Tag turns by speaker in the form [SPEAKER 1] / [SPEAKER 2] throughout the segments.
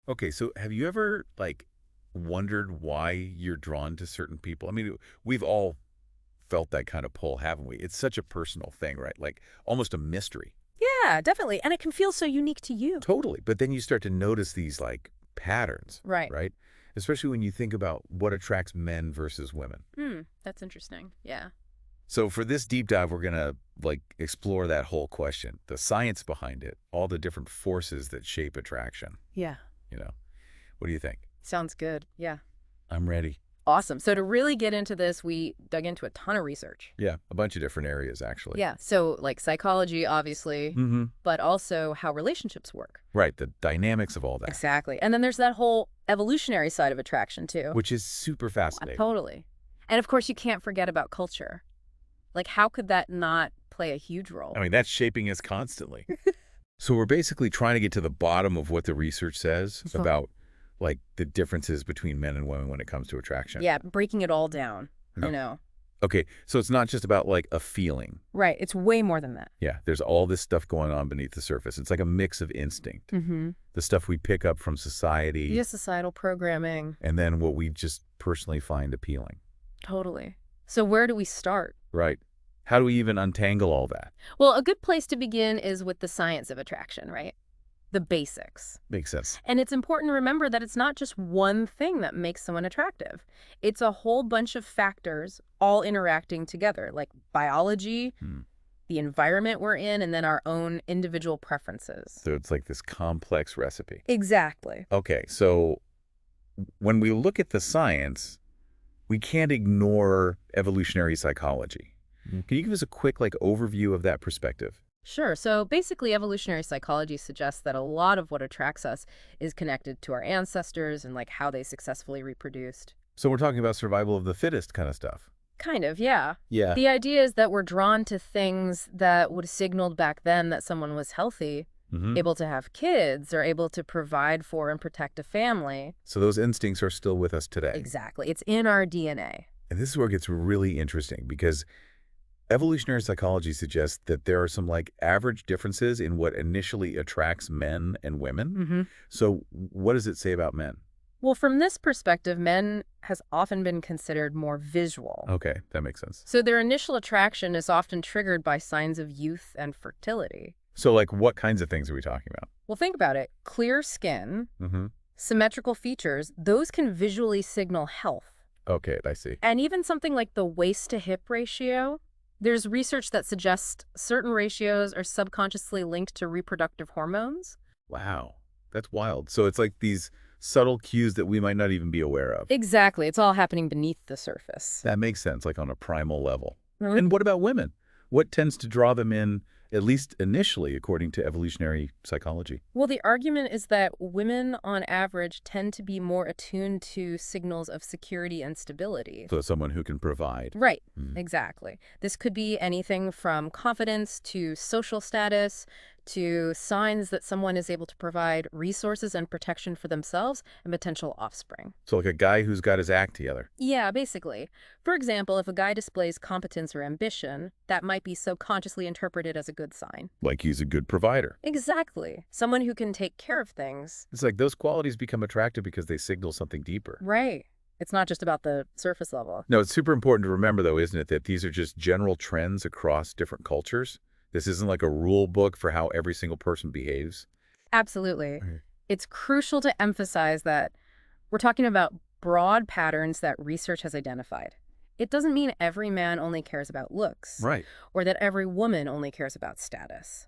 [SPEAKER 1] Okay, so have you ever, like, wondered why you're drawn to certain people? I mean, we've all felt that kind of pull, haven't we? It's such a personal thing, right? Like, almost a mystery.
[SPEAKER 2] Yeah, definitely. And it can feel so unique to you.
[SPEAKER 1] Totally. But then you start to notice these, like, patterns,
[SPEAKER 2] Right.
[SPEAKER 1] right? Especially when you think about what attracts men versus women.
[SPEAKER 2] That's interesting. Yeah.
[SPEAKER 1] So for this deep dive, we're gonna, like, explore that whole question, the science behind it, all the different forces that shape attraction,
[SPEAKER 2] Yeah.
[SPEAKER 1] you know? What do you think?
[SPEAKER 2] Sounds good. Yeah.
[SPEAKER 1] I'm ready.
[SPEAKER 2] Awesome. So to really get into this, we dug into a ton of research.
[SPEAKER 1] Yeah, a bunch of different areas, actually.
[SPEAKER 2] Yeah. So like psychology, obviously,
[SPEAKER 1] Mm-hmm.
[SPEAKER 2] but also how relationships work.
[SPEAKER 1] Right, the dynamics of all that,
[SPEAKER 2] Exactly. And then there's that whole evolutionary side of attraction too.
[SPEAKER 1] which is super fascinating.
[SPEAKER 2] Totally. And of course, you can't forget about culture. Like, how could that not play a huge role?
[SPEAKER 1] I mean, that's shaping us constantly. So we're basically trying to get to the bottom of what the research says about, like, the differences between men and women when it comes to attraction.
[SPEAKER 2] Yeah, breaking it all down,
[SPEAKER 1] Oh,
[SPEAKER 2] you know.
[SPEAKER 1] okay, so it's not just about, like, a feeling.
[SPEAKER 2] Right. It's way more than that.
[SPEAKER 1] Yeah, there's all this stuff going on beneath the surface. It's like a mix of instinct, the stuff we pick up from society,
[SPEAKER 2] Yeah, societal programming.
[SPEAKER 1] and then what we just personally find appealing.
[SPEAKER 2] Totally. So where do we start?
[SPEAKER 1] Right. How do we even untangle all that?
[SPEAKER 2] Well, a good place to begin is with the science of attraction, right? The basics.
[SPEAKER 1] Makes sense.
[SPEAKER 2] And it's important to remember that it's not just one thing that makes someone attractive. It's a whole bunch of factors all interacting together, like biology, the environment we're in, and then our own individual preferences.
[SPEAKER 1] So it's like this complex recipe.
[SPEAKER 2] Exactly.
[SPEAKER 1] Okay, so when we look at the science, we can't ignore evolutionary psychology. Can you give us a quick, like, overview of that perspective?
[SPEAKER 2] Sure. So basically, evolutionary psychology suggests that a lot of what attracts us is connected to our ancestors and like how they successfully reproduced.
[SPEAKER 1] So we're talking about survival of the fittest kind of stuff.
[SPEAKER 2] Kind of, yeah.
[SPEAKER 1] Yeah.
[SPEAKER 2] The idea is that we're drawn to things that would have signaled back then that someone was healthy, able to have kids, or able to provide for and protect a family.
[SPEAKER 1] So those instincts are still with us today.
[SPEAKER 2] Exactly. It's in our DNA.
[SPEAKER 1] And this is where it gets really interesting because evolutionary psychology suggests that there are some, like, average differences in what initially attracts men and women. So what does it say about men?
[SPEAKER 2] Well, from this perspective, men has often been considered more visual.
[SPEAKER 1] Okay, that makes sense.
[SPEAKER 2] So their initial attraction is often triggered by signs of youth and fertility.
[SPEAKER 1] So, like, what kinds of things are we talking about?
[SPEAKER 2] Well, think about it. Clear skin,
[SPEAKER 1] Mm-hmm.
[SPEAKER 2] symmetrical features, those can visually signal health.
[SPEAKER 1] Okay, I see.
[SPEAKER 2] And even something like the waist-to-hip ratio, there's research that suggests certain ratios are subconsciously linked to reproductive hormones.
[SPEAKER 1] Wow, that's wild. So it's like these subtle cues that we might not even be aware of.
[SPEAKER 2] Exactly. It's all happening beneath the surface.
[SPEAKER 1] That makes sense, like on a primal level.
[SPEAKER 2] Mhm.
[SPEAKER 1] And what about women? What tends to draw them in, at least initially, according to evolutionary psychology?
[SPEAKER 2] Well, the argument is that women, on average, tend to be more attuned to signals of security and stability.
[SPEAKER 1] So someone who can provide.
[SPEAKER 2] Right, exactly. This could be anything from confidence to social status to signs that someone is able to provide resources and protection for themselves and potential offspring.
[SPEAKER 1] So like a guy who's got his act together.
[SPEAKER 2] Yeah, basically. For example, if a guy displays competence or ambition, that might be subconsciously interpreted as a good sign.
[SPEAKER 1] Like he's a good provider.
[SPEAKER 2] Exactly. Someone who can take care of things.
[SPEAKER 1] It's like those qualities become attractive because they signal something deeper.
[SPEAKER 2] Right. It's not just about the surface level.
[SPEAKER 1] No, it's super important to remember, though, isn't it, that these are just general trends across different cultures? This isn't like a rule book for how every single person behaves.
[SPEAKER 2] Absolutely.
[SPEAKER 1] Right.
[SPEAKER 2] It's crucial to emphasize that we're talking about broad patterns that research has identified. It doesn't mean every man only cares about looks,
[SPEAKER 1] Right.
[SPEAKER 2] or that every woman only cares about status.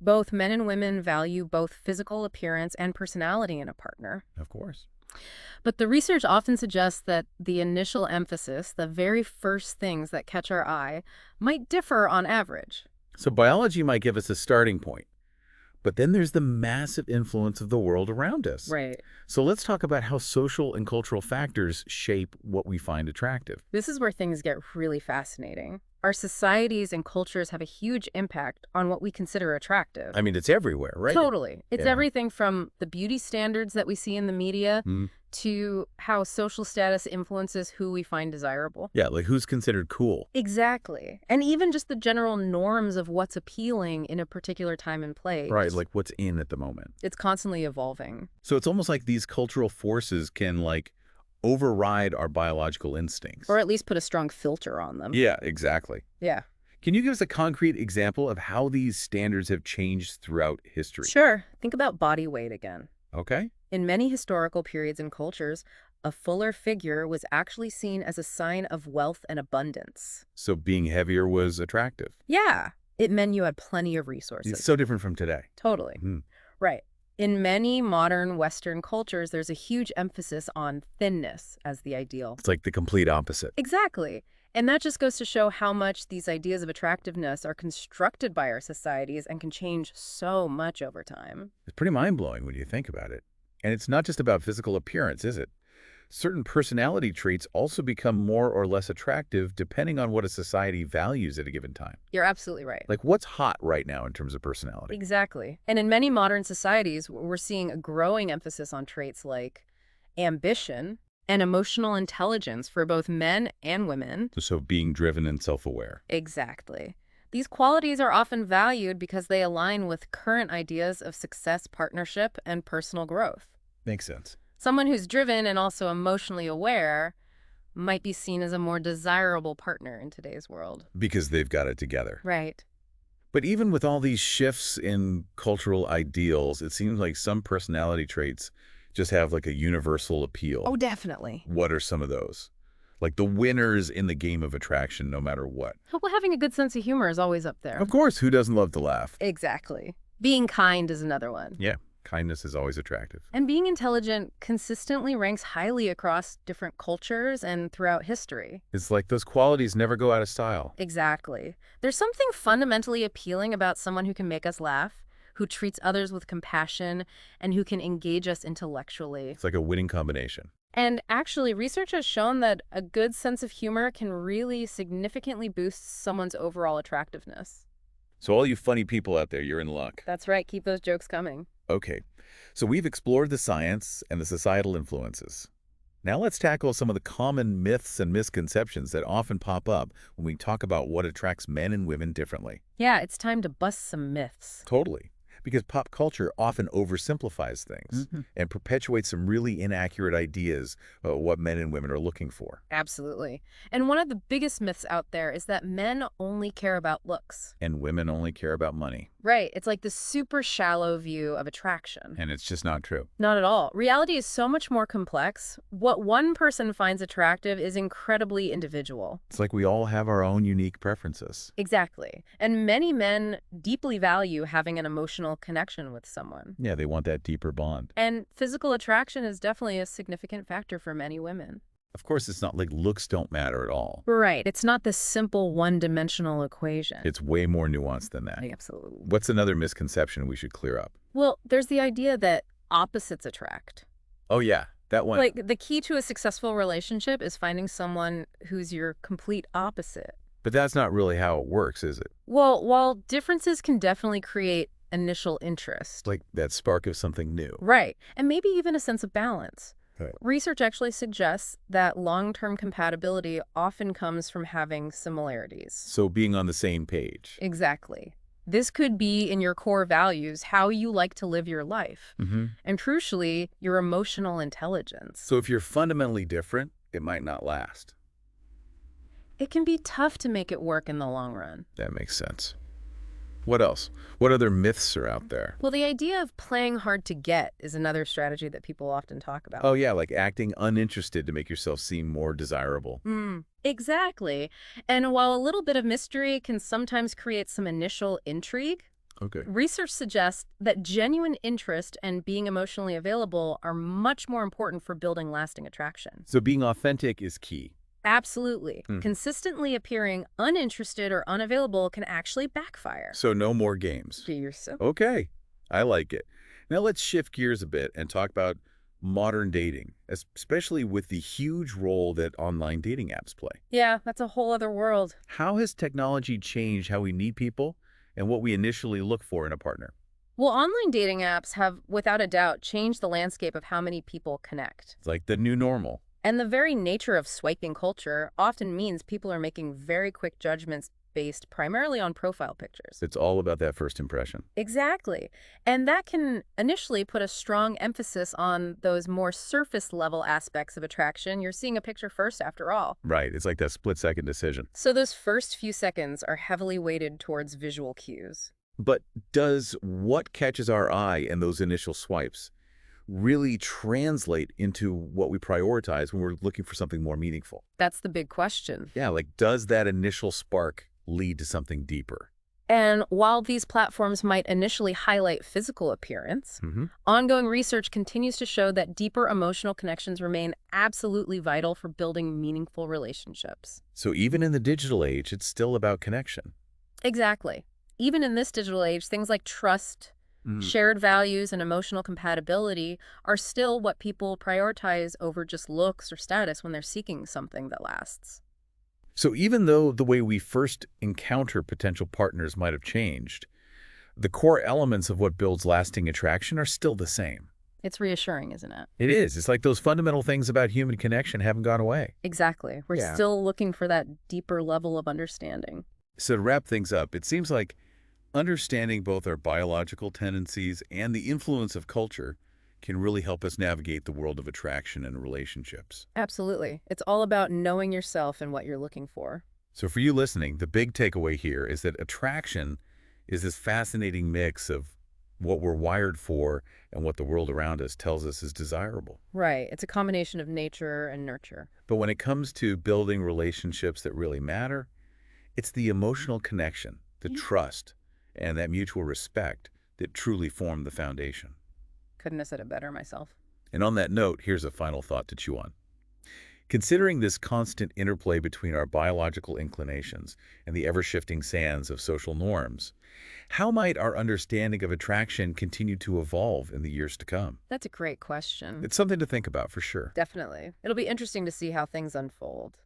[SPEAKER 2] Both men and women value both physical appearance and personality in a partner.
[SPEAKER 1] Of course.
[SPEAKER 2] But the research often suggests that the initial emphasis, the very first things that catch our eye, might differ on average.
[SPEAKER 1] So biology might give us a starting point, but then there's the massive influence of the world around us.
[SPEAKER 2] Right.
[SPEAKER 1] So let's talk about how social and cultural factors shape what we find attractive.
[SPEAKER 2] This is where things get really fascinating. Our societies and cultures have a huge impact on what we consider attractive.
[SPEAKER 1] I mean, it's everywhere, right?
[SPEAKER 2] Totally. It's
[SPEAKER 1] Yeah.
[SPEAKER 2] everything from the beauty standards that we see in the media to how social status influences who we find desirable.
[SPEAKER 1] Yeah, like who's considered cool.
[SPEAKER 2] Exactly. And even just the general norms of what's appealing in a particular time and
[SPEAKER 1] Right,
[SPEAKER 2] place.
[SPEAKER 1] like what's in at the moment.
[SPEAKER 2] It's constantly evolving.
[SPEAKER 1] So it's almost like these cultural forces can like override our biological instincts.
[SPEAKER 2] Or at least put a strong filter on them.
[SPEAKER 1] Yeah, exactly.
[SPEAKER 2] Yeah.
[SPEAKER 1] Can you give us a concrete example of how these standards have changed throughout history?
[SPEAKER 2] Sure. Think about body weight again.
[SPEAKER 1] Okay.
[SPEAKER 2] In many historical periods and cultures, a fuller figure was actually seen as a sign of wealth and abundance.
[SPEAKER 1] So being heavier was attractive.
[SPEAKER 2] Yeah, it meant you had plenty of
[SPEAKER 1] It's
[SPEAKER 2] resources.
[SPEAKER 1] so different from today.
[SPEAKER 2] Totally.
[SPEAKER 1] Hmm.
[SPEAKER 2] Right. In many modern Western cultures, there's a huge emphasis on thinness as the ideal.
[SPEAKER 1] It's like the complete opposite.
[SPEAKER 2] Exactly. And that just goes to show how much these ideas of attractiveness are constructed by our societies and can change so much over time.
[SPEAKER 1] It's pretty mind-blowing when you think about it. And it's not just about physical appearance, is it? Certain personality traits also become more or less attractive depending on what a society values at a given time.
[SPEAKER 2] You're absolutely right.
[SPEAKER 1] Like what's hot right now in terms of personality?
[SPEAKER 2] Exactly. And in many modern societies, we're seeing a growing emphasis on traits like ambition and emotional intelligence for both men and women.
[SPEAKER 1] So being driven and self-aware.
[SPEAKER 2] Exactly. These qualities are often valued because they align with current ideas of success, partnership, and personal growth.
[SPEAKER 1] Makes sense.
[SPEAKER 2] Someone who's driven and also emotionally aware might be seen as a more desirable partner in today's world.
[SPEAKER 1] Because they've got it together.
[SPEAKER 2] Right.
[SPEAKER 1] But even with all these shifts in cultural ideals, it seems like some personality traits just have like a universal appeal.
[SPEAKER 2] Oh, definitely.
[SPEAKER 1] What are some of those? Like the winners in the game of attraction, no matter what.
[SPEAKER 2] Well, having a good sense of humor is always up there.
[SPEAKER 1] Of course, who doesn't love to laugh?
[SPEAKER 2] Exactly. Being kind is another one.
[SPEAKER 1] Yeah, kindness is always attractive.
[SPEAKER 2] And being intelligent consistently ranks highly across different cultures and throughout history.
[SPEAKER 1] It's like those qualities never go out of style.
[SPEAKER 2] Exactly. There's something fundamentally appealing about someone who can make us laugh, who treats others with compassion, and who can engage us intellectually.
[SPEAKER 1] It's like a winning combination.
[SPEAKER 2] And actually, research has shown that a good sense of humor can really significantly boost someone's overall attractiveness.
[SPEAKER 1] So all you funny people out there, you're in luck.
[SPEAKER 2] That's right. Keep those jokes coming.
[SPEAKER 1] Okay, so we've explored the science and the societal influences. Now let's tackle some of the common myths and misconceptions that often pop up when we talk about what attracts men and women differently.
[SPEAKER 2] Yeah, it's time to bust some myths.
[SPEAKER 1] Totally. Because pop culture often oversimplifies things and perpetuates some really inaccurate ideas about what men and women are looking for.
[SPEAKER 2] Absolutely. And one of the biggest myths out there is that men only care about looks.
[SPEAKER 1] And women only care about money.
[SPEAKER 2] Right. It's like the super shallow view of attraction.
[SPEAKER 1] And it's just not true.
[SPEAKER 2] Not at all. Reality is so much more complex. What one person finds attractive is incredibly individual.
[SPEAKER 1] It's like we all have our own unique preferences.
[SPEAKER 2] Exactly. And many men deeply value having an emotional connection with someone.
[SPEAKER 1] Yeah, they want that deeper bond.
[SPEAKER 2] And physical attraction is definitely a significant factor for many women.
[SPEAKER 1] Of course, it's not like looks don't matter at all.
[SPEAKER 2] Right. It's not this simple one-dimensional equation.
[SPEAKER 1] It's way more nuanced than that.
[SPEAKER 2] Absolutely.
[SPEAKER 1] What's another misconception we should clear up?
[SPEAKER 2] Well, there's the idea that opposites attract.
[SPEAKER 1] Oh, yeah, that one.
[SPEAKER 2] Like, the key to a successful relationship is finding someone who's your complete opposite.
[SPEAKER 1] But that's not really how it works, is it?
[SPEAKER 2] Well, while differences can definitely create initial interest.
[SPEAKER 1] Like that spark of something new.
[SPEAKER 2] Right. And maybe even a sense of balance.
[SPEAKER 1] Right.
[SPEAKER 2] Research actually suggests that long-term compatibility often comes from having similarities.
[SPEAKER 1] So being on the same page.
[SPEAKER 2] Exactly. This could be in your core values, how you like to live your life, and crucially, your emotional intelligence.
[SPEAKER 1] So if you're fundamentally different, it might not last.
[SPEAKER 2] It can be tough to make it work in the long run.
[SPEAKER 1] That makes sense. What else? What other myths are out there?
[SPEAKER 2] Well, the idea of playing hard to get is another strategy that people often talk about.
[SPEAKER 1] Oh, yeah, like acting uninterested to make yourself seem more desirable.
[SPEAKER 2] Exactly. And while a little bit of mystery can sometimes create some initial intrigue,
[SPEAKER 1] Okay.
[SPEAKER 2] research suggests that genuine interest and being emotionally available are much more important for building lasting attraction.
[SPEAKER 1] So being authentic is key.
[SPEAKER 2] Absolutely. Consistently appearing uninterested or unavailable can actually backfire.
[SPEAKER 1] So no more games. Okay, I like it. Now let's shift gears a bit and talk about modern dating, especially with the huge role that online dating apps play.
[SPEAKER 2] Yeah, that's a whole other world.
[SPEAKER 1] How has technology changed how we meet people and what we initially look for in a partner?
[SPEAKER 2] Well, online dating apps have, without a doubt, changed the landscape of how many people connect.
[SPEAKER 1] It's like the new normal.
[SPEAKER 2] And the very nature of swiping culture often means people are making very quick judgments based primarily on profile pictures.
[SPEAKER 1] It's all about that first impression.
[SPEAKER 2] Exactly. And that can initially put a strong emphasis on those more surface level aspects of attraction. You're seeing a picture first, after all.
[SPEAKER 1] Right. It's like that split-second decision.
[SPEAKER 2] So those first few seconds are heavily weighted towards visual cues.
[SPEAKER 1] But does what catches our eye in those initial swipes really translate into what we prioritize when we're looking for something more meaningful?
[SPEAKER 2] That's the big question.
[SPEAKER 1] Yeah, like does that initial spark lead to something deeper?
[SPEAKER 2] And while these platforms might initially highlight physical appearance, ongoing research continues to show that deeper emotional connections remain absolutely vital for building meaningful relationships.
[SPEAKER 1] So even in the digital age, it's still about connection.
[SPEAKER 2] Exactly. Even in this digital age, things like trust, shared values, and emotional compatibility are still what people prioritize over just looks or status when they're seeking something that lasts.
[SPEAKER 1] So even though the way we first encounter potential partners might have changed, the core elements of what builds lasting attraction are still the same.
[SPEAKER 2] It's reassuring, isn't it?
[SPEAKER 1] It is. It's like those fundamental things about human connection haven't gone away.
[SPEAKER 2] Exactly. We're
[SPEAKER 1] Yeah.
[SPEAKER 2] still looking for that deeper level of understanding.
[SPEAKER 1] So to wrap things up, it seems like understanding both our biological tendencies and the influence of culture can really help us navigate the world of attraction and relationships.
[SPEAKER 2] Absolutely. It's all about knowing yourself and what you're looking for.
[SPEAKER 1] So for you listening, the big takeaway here is that attraction is this fascinating mix of what we're wired for and what the world around us tells us is desirable.
[SPEAKER 2] Right. It's a combination of nature and nurture.
[SPEAKER 1] But when it comes to building relationships that really matter, it's the emotional connection, the trust, and that mutual respect that truly form the foundation.
[SPEAKER 2] Couldn't have said it better myself.
[SPEAKER 1] And on that note, here's a final thought to chew on. Considering this constant interplay between our biological inclinations and the ever-shifting sands of social norms, how might our understanding of attraction continue to evolve in the years to come?
[SPEAKER 2] That's a great question.
[SPEAKER 1] It's something to think about for sure.
[SPEAKER 2] Definitely. It'll be interesting to see how things unfold.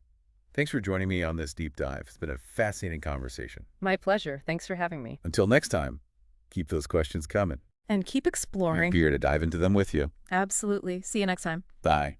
[SPEAKER 1] Thanks for joining me on this deep dive. It's been a fascinating conversation.
[SPEAKER 2] My pleasure. Thanks for having me.
[SPEAKER 1] Until next time, keep those questions coming.
[SPEAKER 2] And keep
[SPEAKER 1] I'm
[SPEAKER 2] exploring.
[SPEAKER 1] here to dive into them with you.
[SPEAKER 2] Absolutely. See you next time.
[SPEAKER 1] Bye.